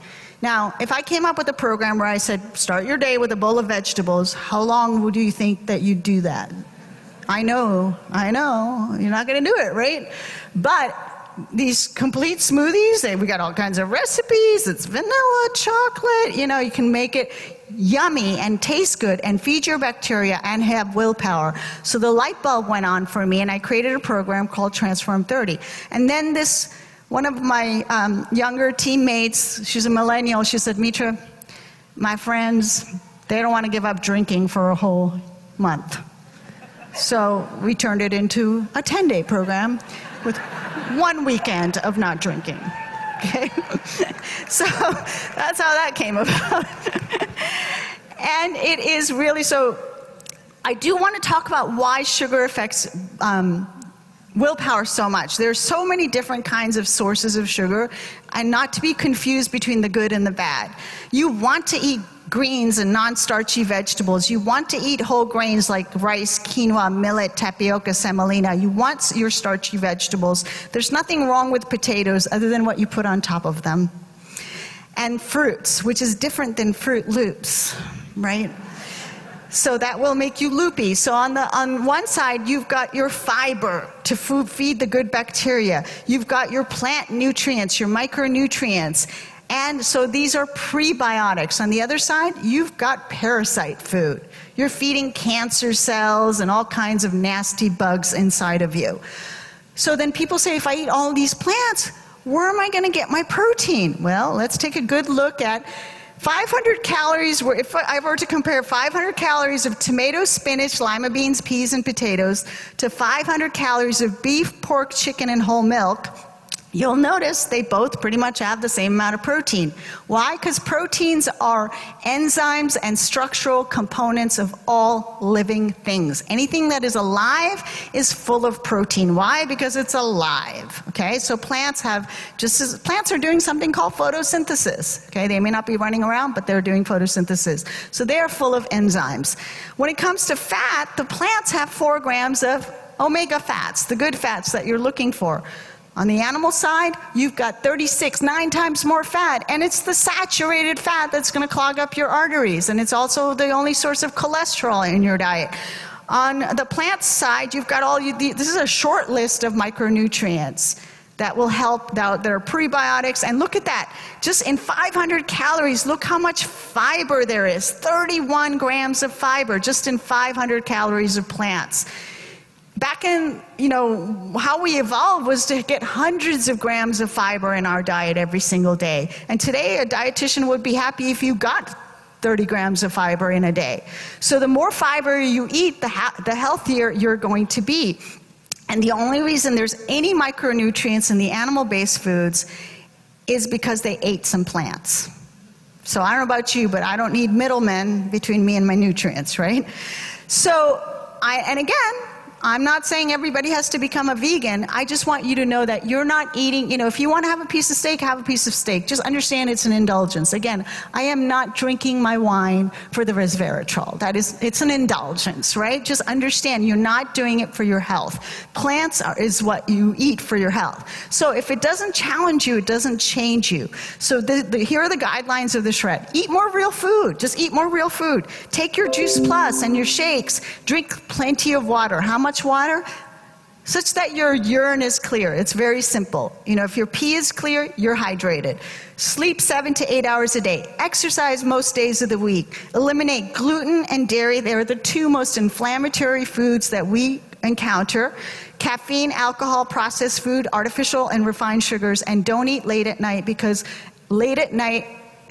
Now, if I came up with a program where I said, start your day with a bowl of vegetables, how long would you think that you'd do that? I know, you're not gonna do it, right? But these complete smoothies, we got all kinds of recipes. It's vanilla, chocolate, you can make it yummy and taste good and feed your bacteria and have willpower. So the light bulb went on for me and I created a program called Transform 30. And then one of my younger teammates, she's a millennial, she said, Mitra, my friends, they don't want to give up drinking for a whole month. So we turned it into a 10-day program with 1 weekend of not drinking, okay? So that's how that came about. And it is really, so I do want to talk about why sugar affects willpower so much. There's so many different kinds of sources of sugar, and not to be confused between the good and the bad. You want to eat greens and non-starchy vegetables. You want to eat whole grains like rice, quinoa, millet, tapioca, semolina. You want your starchy vegetables. There's nothing wrong with potatoes other than what you put on top of them. And fruits, which is different than Fruit Loops, right? So that will make you loopy. So on one side, you've got your fiber to feed the good bacteria. You've got your plant nutrients, your micronutrients. And so these are prebiotics. On the other side, you've got parasite food. You're feeding cancer cells and all kinds of nasty bugs inside of you. So then people say, if I eat all these plants, where am I going to get my protein? Well, let's take a good look at 500 calories, if I were to compare 500 calories of tomatoes, spinach, lima beans, peas, and potatoes to 500 calories of beef, pork, chicken, and whole milk, you'll notice they both pretty much have the same amount of protein. Why? Because proteins are enzymes and structural components of all living things. Anything that is alive is full of protein. Why? Because it's alive, okay? So plants plants are doing something called photosynthesis, okay? They may not be running around, but they're doing photosynthesis. So they are full of enzymes. When it comes to fat, the plants have 4 grams of omega fats, the good fats that you're looking for. On the animal side, you've got 36, 9 times more fat, and it's the saturated fat that's going to clog up your arteries, and it's also the only source of cholesterol in your diet. On the plant side, you've got this is a short list of micronutrients that will help, that are prebiotics, and look at that. Just in 500 calories, look how much fiber there is. 31 grams of fiber just in 500 calories of plants. Back in, how we evolved was to get hundreds of grams of fiber in our diet every single day. And today, a dietitian would be happy if you got 30 grams of fiber in a day. So the more fiber you eat, the healthier you're going to be. And the only reason there's any micronutrients in the animal-based foods is because they ate some plants. So I don't know about you, but I don't need middlemen between me and my nutrients, right? So, and again, I'm not saying everybody has to become a vegan. I just want you to know that you're not eating, if you want to have a piece of steak, have a piece of steak. Just understand it's an indulgence. Again, I am not drinking my wine for the resveratrol. It's an indulgence, right? Just understand you're not doing it for your health. Plants is what you eat for your health. So if it doesn't challenge you, it doesn't change you. So here are the guidelines of the shred. Eat more real food. Just eat more real food. Take your Juice Plus and your shakes. Drink plenty of water. How much water? Such that your urine is clear. It's very simple. If your pee is clear, you're hydrated. Sleep 7 to 8 hours a day. Exercise most days of the week. Eliminate gluten and dairy. They are the 2 most inflammatory foods that we encounter. Caffeine, alcohol, processed food, artificial and refined sugars, and don't eat late at night, because late at night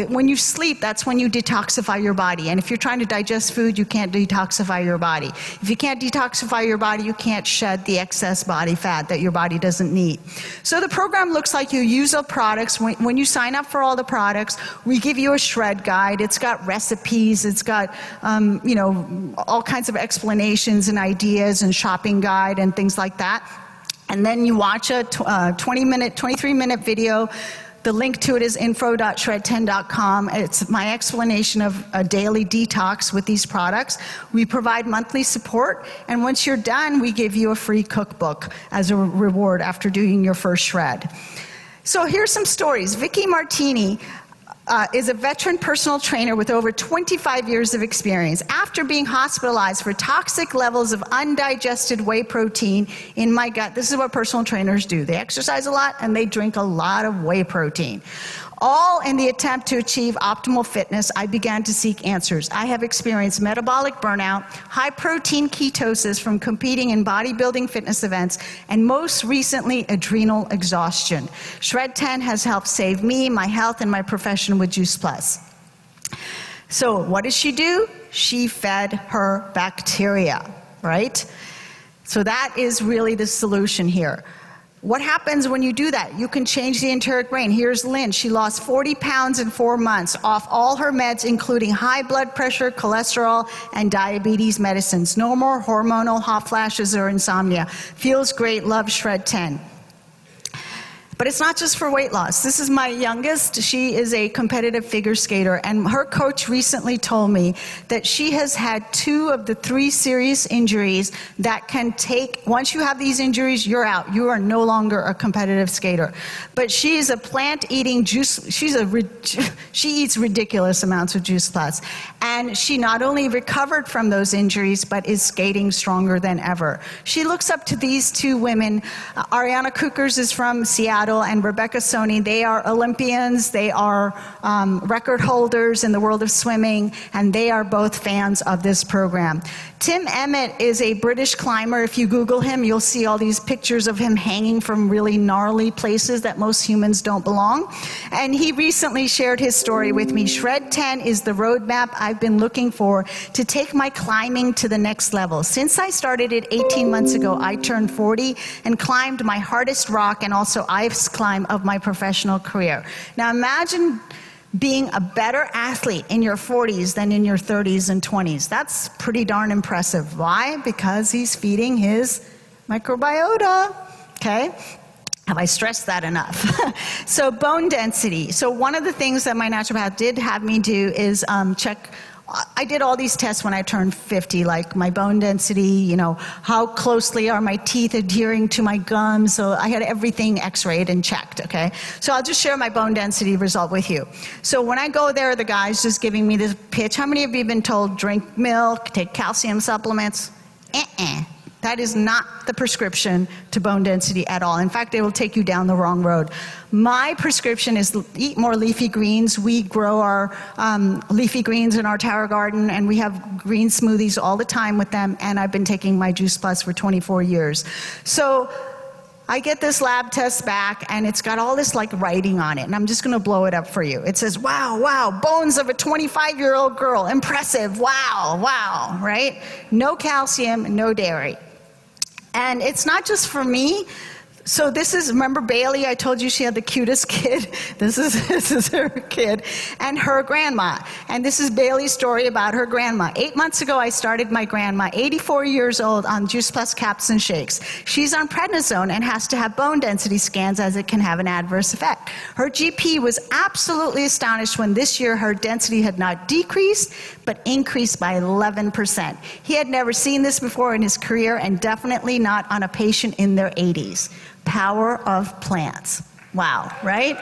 when you sleep, that's when you detoxify your body. And if you're trying to digest food, you can't detoxify your body. If you can't detoxify your body, you can't shed the excess body fat that your body doesn't need. So the program looks like you use the products. When you sign up for all the products, we give you a shred guide. It's got recipes. It's got, all kinds of explanations and ideas and shopping guide and things like that. And then you watch a 23-minute video. The link to it is info.shred10.com. It's my explanation of a daily detox with these products. We provide monthly support, and once you're done, we give you a free cookbook as a reward after doing your first shred. So here's some stories. Vicky Martini is a veteran personal trainer with over 25 years of experience. After being hospitalized for toxic levels of undigested whey protein in my gut, this is what personal trainers do. They exercise a lot and they drink a lot of whey protein. All in the attempt to achieve optimal fitness, I began to seek answers. I have experienced metabolic burnout, high protein ketosis from competing in bodybuilding fitness events, and most recently, adrenal exhaustion. Shred 10 has helped save me, my health, and my profession with Juice Plus. So what does she do? She fed her bacteria, right? So that is really the solution here. What happens when you do that? You can change the enteric brain. Here's Lynn. She lost 40 pounds in 4 months off all her meds, including high blood pressure, cholesterol, and diabetes medicines. No more hormonal hot flashes or insomnia. Feels great. Love Shred 10. But it's not just for weight loss. This is my youngest. She is a competitive figure skater, and her coach recently told me that she has had 2 of the 3 serious injuries that can take, once you have these injuries, you're out. You are no longer a competitive skater. But she is a plant-eating juice, she eats ridiculous amounts of Juice Plus. And she not only recovered from those injuries, but is skating stronger than ever. She looks up to these 2 women. Ariana Kukers is from Seattle, and Rebecca Soni. They are Olympians, they are record holders in the world of swimming, and they are both fans of this program. Tim Emmett is a British climber. If you Google him, you'll see all these pictures of him hanging from really gnarly places that most humans don't belong. And he recently shared his story with me. Shred 10 is the roadmap I've been looking for to take my climbing to the next level. Since I started it 18 months ago, I turned 40 and climbed my hardest rock and also Ives climb of my professional career. Now imagine being a better athlete in your 40s than in your 30s and 20s. That's pretty darn impressive. Why? Because he's feeding his microbiota, okay? Have I stressed that enough? So bone density. So one of the things that my naturopath did have me do is check. I did all these tests when I turned 50, like my bone density, how closely are my teeth adhering to my gums. So I had everything x-rayed and checked, okay? So I'll just share my bone density result with you. So when I go there, the guy's just giving me this pitch. How many of you have been told drink milk, take calcium supplements? That is not the prescription to bone density at all. In fact, it will take you down the wrong road. My prescription is eat more leafy greens. We grow our leafy greens in our tower garden, and we have green smoothies all the time with them, and I've been taking my Juice Plus for 24 years. So I get this lab test back, and it's got all this writing on it, and I'm just gonna blow it up for you. It says, wow, bones of a 25-year-old girl, impressive, wow, right? No calcium, no dairy. And it's not just for me. So this is, remember Bailey? I told you she had the cutest kid. This is her kid and her grandma. And this is Bailey's story about her grandma. 8 months ago, I started my grandma, 84 years old, on Juice Plus caps and shakes. She's on prednisone and has to have bone density scans as it can have an adverse effect. Her GP was absolutely astonished when this year her density had not decreased, but increased by 11%. He had never seen this before in his career, and definitely not on a patient in their 80s. Power of plants. Wow, right?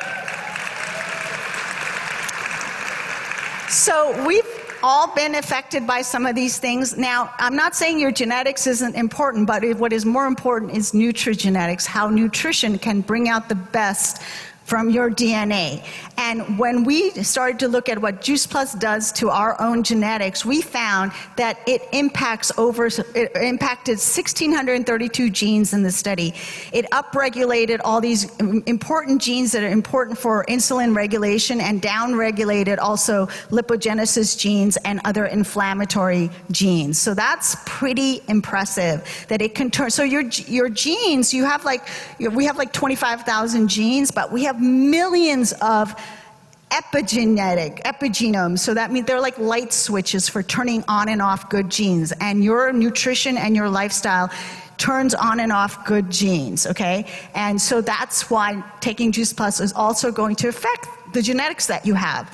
So we've all been affected by some of these things. Now, I'm not saying your genetics isn't important, but what is more important is nutrigenetics, how nutrition can bring out the best from your DNA. And when we started to look at what Juice Plus does to our own genetics, we found that it impacted 1,632 genes in the study. It upregulated all these important genes that are important for insulin regulation and downregulated also lipogenesis genes and other inflammatory genes. So that's pretty impressive that it can turn. So your genes, we have like 25,000 genes, but we have millions of epigenomes. So that means they're like light switches for turning on and off good genes. And your nutrition and your lifestyle turns on and off good genes, okay? And so that's why taking Juice Plus is also going to affect the genetics that you have.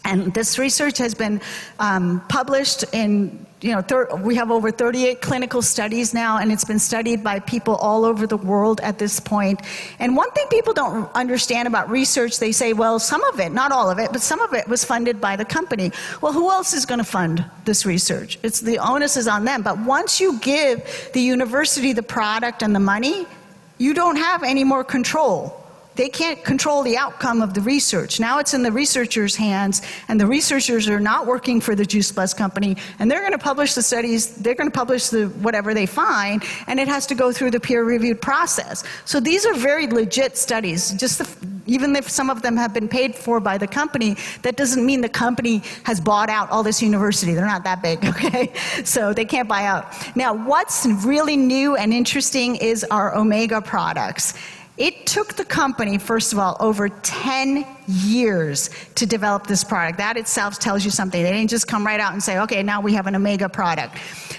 And this research has been published in, we have over 38 clinical studies now, and it's been studied by people all over the world at this point. And one thing people don't understand about research, they say, well, some of it, not all of it, but some of it was funded by the company. Well, who else is going to fund this research? It's the onus is on them. But once you give the university the product and the money, you don't have any more control. They can't control the outcome of the research. Now it's in the researchers' hands, and the researchers are not working for the Juice Plus company, and they're going to publish the studies, they're going to publish whatever they find, and it has to go through the peer-reviewed process. So these are very legit studies. Even if some of them have been paid for by the company, that doesn't mean the company has bought out all this university. They're not that big, okay? So they can't buy out. Now, what's really new and interesting is our Omega products. It took the company, first of all, over 10 years to develop this product. That itself tells you something. They didn't just come right out and say, okay, now we have an Omega product.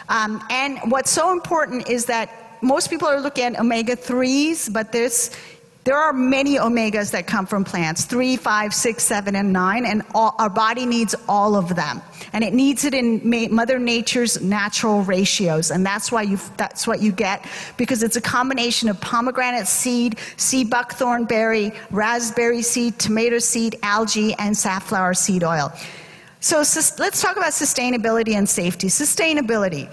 And what's so important is that most people are looking at omega-3s, but there are many omegas that come from plants, 3, 5, 6, 7, and 9, and our body needs all of them. And it needs it in Mother Nature's natural ratios, and that's what you get, because it's a combination of pomegranate seed, sea buckthorn berry, raspberry seed, tomato seed, algae, and safflower seed oil. So let's talk about sustainability and safety. Sustainability.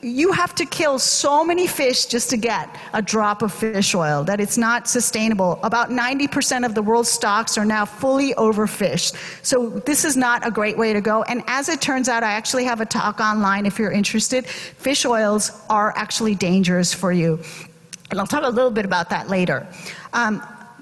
You have to kill so many fish just to get a drop of fish oil that it's not sustainable. About 90% of the world's stocks are now fully overfished. So this is not a great way to go. And as it turns out, I actually have a talk online if you're interested. Fish oils are actually dangerous for you. And I'll talk a little bit about that later.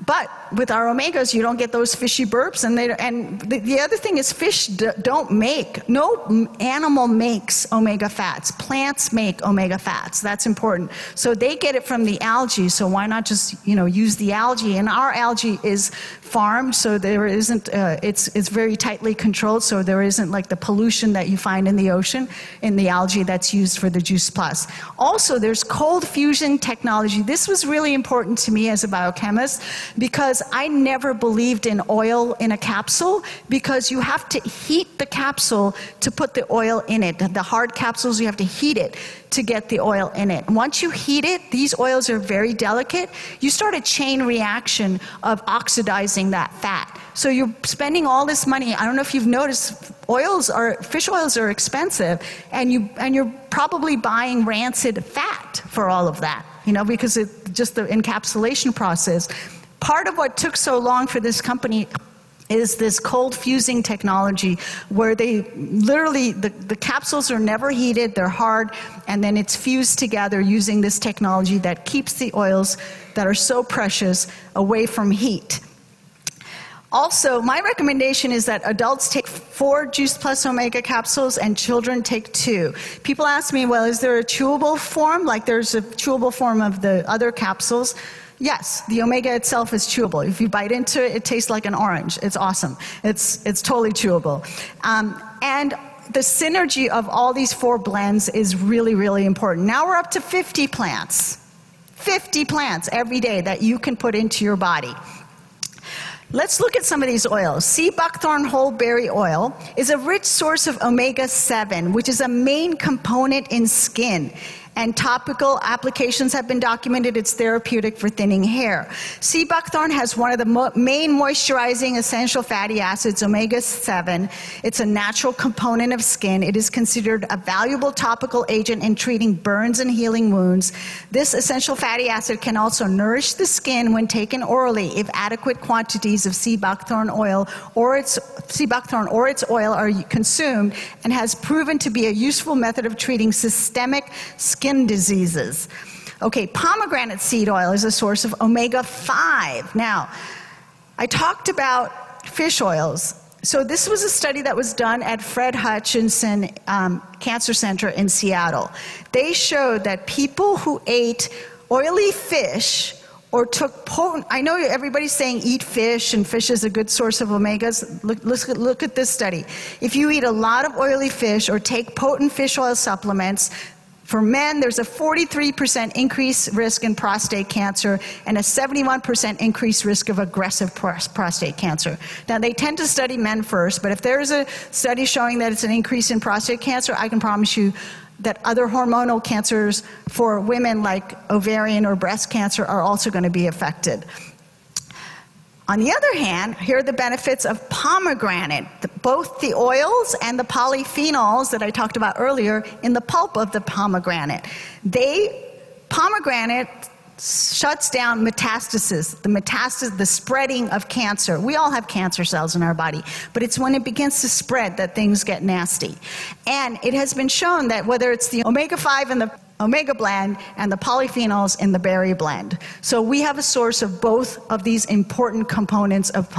But with our omegas, you don't get those fishy burps. And the other thing is fish don't make, no animal makes omega fats. Plants make omega fats. That's important. So they get it from the algae. So why not just, use the algae? And our algae is farmed, so there isn't, it's very tightly controlled. So there isn't like the pollution that you find in the ocean, in the algae that's used for the Juice Plus. Also, there's cold fusion technology. This was really important to me as a biochemist, because I never believed in oil in a capsule, because you have to heat the capsule to put the oil in it. The hard capsules, you have to heat it to get the oil in it. Once you heat it, these oils are very delicate. You start a chain reaction of oxidizing that fat. So you're spending all this money. I don't know if you've noticed, fish oils are expensive, and you're probably buying rancid fat for all of that, because it's just the encapsulation process. Part of what took so long for this company is this cold fusing technology, where they literally, the capsules are never heated, they're hard, and then it's fused together using this technology that keeps the oils that are so precious away from heat. Also, my recommendation is that adults take 4 Juice Plus Omega capsules and children take 2. People ask me, well, is there a chewable form? Like there's a chewable form of the other capsules. Yes, the omega itself is chewable. If you bite into it, it tastes like an orange. It's awesome. It's totally chewable. And the synergy of all these 4 blends is really, really important. Now we're up to 50 plants. 50 plants every day that you can put into your body. Let's look at some of these oils. Sea buckthorn whole berry oil is a rich source of omega-7, which is a main component in skin. and topical applications have been documented. It's therapeutic for thinning hair. Sea buckthorn has one of the main moisturizing essential fatty acids, omega-7. It's a natural component of skin. It is considered a valuable topical agent in treating burns and healing wounds. This essential fatty acid can also nourish the skin when taken orally if adequate quantities of sea buckthorn oil or its oil are consumed, and has proven to be a useful method of treating systemic skin diseases. Okay, pomegranate seed oil is a source of omega-5. Now, I talked about fish oils. So this was a study that was done at Fred Hutchinson Cancer Center in Seattle. They showed that people who ate oily fish or took potent, I know everybody's saying eat fish and fish is a good source of omegas. Look at this study. If you eat a lot of oily fish or take potent fish oil supplements, for men, there's a 43% increased risk in prostate cancer and a 71% increased risk of aggressive prostate cancer. Now, they tend to study men first, but if there's a study showing that it's an increase in prostate cancer, I can promise you that other hormonal cancers for women like ovarian or breast cancer are also going to be affected. On the other hand, here are the benefits of pomegranate, both the oils and the polyphenols that I talked about earlier in the pulp of the pomegranate. Pomegranate shuts down metastasis, the spreading of cancer. We all have cancer cells in our body, but it's when it begins to spread that things get nasty. And it has been shown that whether it's the omega-5 and the omega blend and the polyphenols in the berry blend. So we have a source of both of these important components of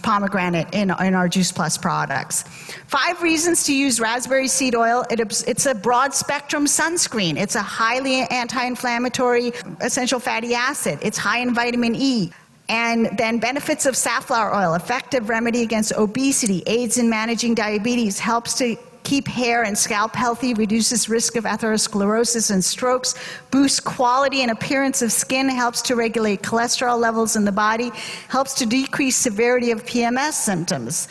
pomegranate in our Juice Plus products. 5 reasons to use raspberry seed oil. It's a broad spectrum sunscreen. It's a highly anti-inflammatory essential fatty acid. It's high in vitamin E. And then benefits of safflower oil, effective remedy against obesity, aids in managing diabetes, helps to keep hair and scalp healthy, reduces risk of atherosclerosis and strokes, boosts quality and appearance of skin, helps to regulate cholesterol levels in the body, helps to decrease severity of PMS symptoms.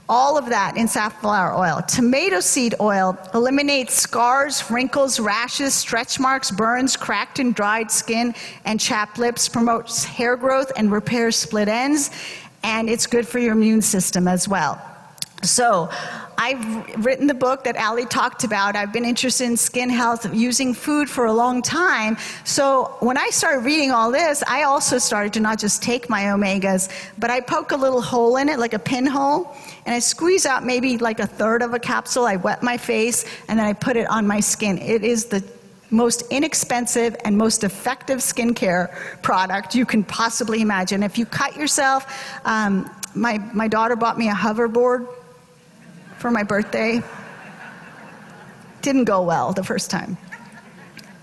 All of that in safflower oil. Tomato seed oil eliminates scars, wrinkles, rashes, stretch marks, burns, cracked and dried skin, and chapped lips, promotes hair growth and repairs split ends, and it's good for your immune system as well. So I've written the book that Ali talked about. I've been interested in skin health, using food for a long time. So when I started reading all this, I also started to not just take my omegas, but I poke a little hole in it, like a pinhole, and I squeeze out maybe like 1/3 of a capsule. I wet my face, and then I put it on my skin. It is the most inexpensive and most effective skincare product you can possibly imagine. If you cut yourself, my daughter bought me a hoverboard for my birthday. Didn't go well the first time.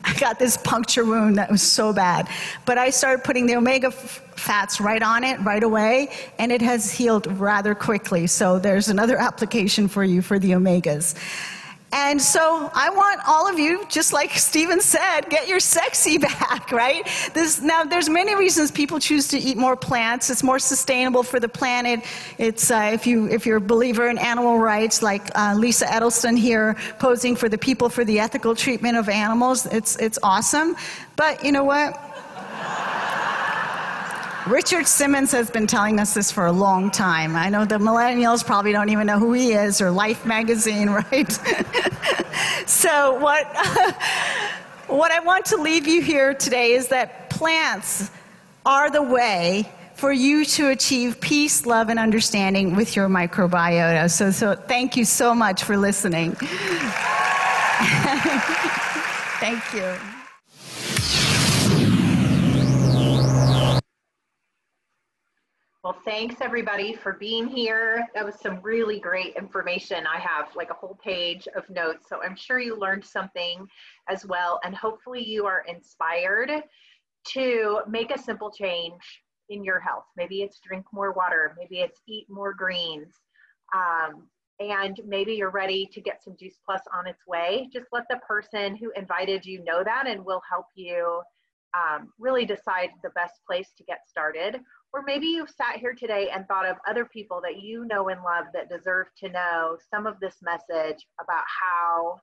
I got this puncture wound that was so bad. But I started putting the omega fats right on it right away, and it has healed rather quickly. So there's another application for you for the omegas. And so I want all of you, just like Stephen said, get your sexy back, right? Now, there's many reasons people choose to eat more plants. It's more sustainable for the planet. It's if you're a believer in animal rights, like Lisa Edelson here, posing for the People for the Ethical Treatment of Animals. It's awesome. But you know what? Richard Simmons has been telling us this for a long time. I know the millennials probably don't even know who he is, or Life magazine, right? So what I want to leave you here today is that plants are the way for you to achieve peace, love, and understanding with your microbiota. So thank you so much for listening. Thank you. Well, thanks everybody for being here. That was some really great information. I have like a whole page of notes, so I'm sure you learned something as well. And hopefully you are inspired to make a simple change in your health. Maybe it's drink more water, maybe it's eat more greens, and maybe you're ready to get some Juice Plus on its way. Just let the person who invited you know that, and we'll help you really decide the best place to get started. Or maybe you've sat here today and thought of other people that you know and love that deserve to know some of this message about how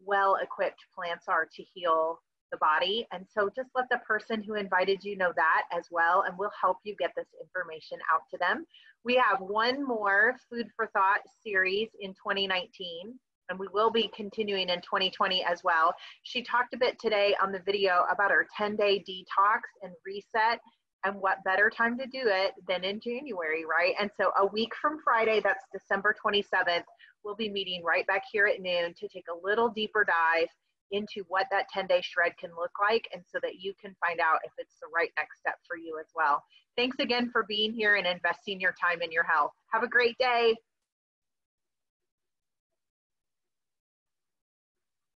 well-equipped plants are to heal the body. And so just let the person who invited you know that as well, and we'll help you get this information out to them. We have one more Food for Thought series in 2019, and we will be continuing in 2020 as well. She talked a bit today on the video about our 10-day detox and reset, and what better time to do it than in January, right? And so a week from Friday, that's December 27th, we'll be meeting right back here at noon to take a little deeper dive into what that 10-day shred can look like, and so that you can find out if it's the right next step for you as well. Thanks again for being here and investing your time in your health. Have a great day.